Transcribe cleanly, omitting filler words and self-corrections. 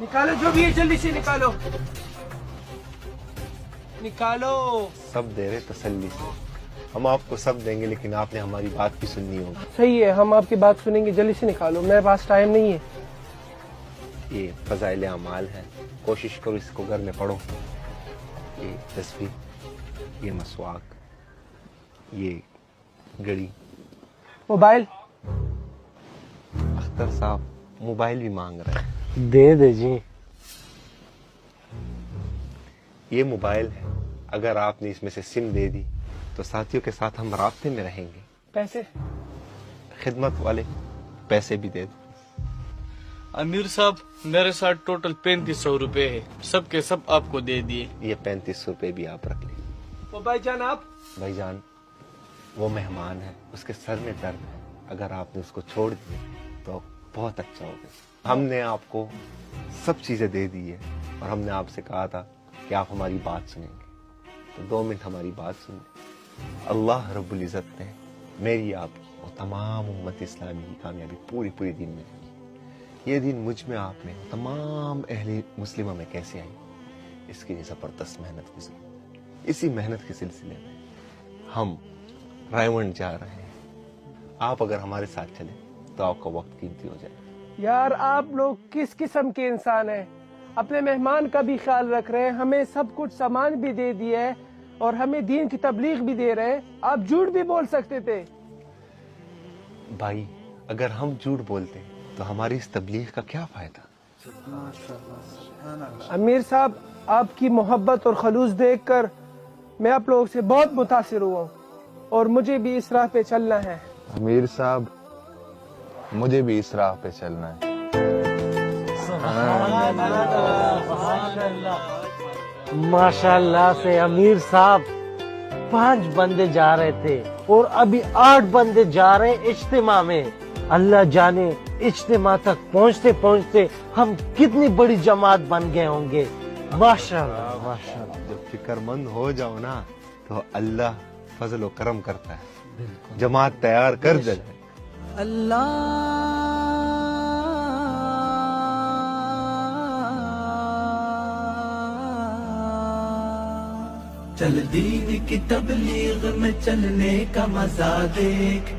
निकालो जो भी है, जल्दी से निकालो, निकालो। सब दे रहे तसल्ली से, हम आपको सब देंगे लेकिन आपने हमारी बात भी सुननी होगी। सही है, हम आपकी बात सुनेंगे, जल्दी से निकालो, मेरे पास टाइम नहीं है। ये फजाइल अमाल है, कोशिश करो इसको घर में पढ़ो। ये तस्वीर, ये मसवाक, ये घड़ी। मोबाइल अख्तर साहब मोबाइल भी मांग रहे हैं। दे दे जी। ये मोबाइल है, अगर आपने इसमें से सिम दे दी तो साथियों के साथ हम राब्ते में रहेंगे। पैसे? खिदमत वाले पैसे भी दे दो। अमीर साहब मेरे साथ टोटल 3500 रुपए है, सब के सब आपको दे दिए। ये 3500 रुपये भी आप रख लें। वो भाईजान आप? भाईजान वो मेहमान है, उसके सर में दर्द है, अगर आपने उसको छोड़ दिया तो बहुत अच्छा होगा। हमने आपको सब चीजें दे दी है और हमने आपसे कहा था कि आप हमारी बात सुनेंगे, तो 2 मिनट हमारी बात सुन लें। अल्लाह रब्बुल इज़्ज़त ने मेरी आपकी और तमाम उम्मत इस्लामी की कामयाबी पूरी दीन में रखी। ये दिन मुझ में आप में तमाम अहले मुस्लिमा में कैसे आई, इसकी जबरदस्त मेहनत गुजरी। इसी मेहनत के सिलसिले में हम रायवंड जा रहे हैं। आप अगर हमारे साथ चले तो आपका वक्त कीमती हो जाए। यार आप लोग किस किस्म के इंसान हैं? अपने मेहमान का भी ख्याल रख रहे हैं, हमें सब कुछ सामान भी दे दिया है और हमें दीन की तबलीग भी दे रहे हैं। आप झूठ भी बोल सकते थे। भाई अगर हम झूठ बोलते तो हमारी इस तबलीग का क्या फायदा। अमीर साहब आपकी मोहब्बत और खलूस देखकर मैं आप लोगों से बहुत मुतासिर हुआ हूँ और मुझे भी इस राह पे चलना है। अमीर साहब मुझे भी इस राह पे चलना है। माशाल्लाह से अमीर साहब 5 बंदे जा रहे थे और अभी 8 बंदे जा रहे हैं इज्तिमा में। अल्लाह जाने इज्तिमा तक पहुँचते पहुँचते हम कितनी बड़ी जमात बन गए होंगे। माशाल्लाह माशाल्लाह। जब फिक्रमंद हो जाओ ना तो अल्लाह फजल व करम करता है, जमात तैयार कर दे। चल दीन की तबलीग में चलने का मजा देख।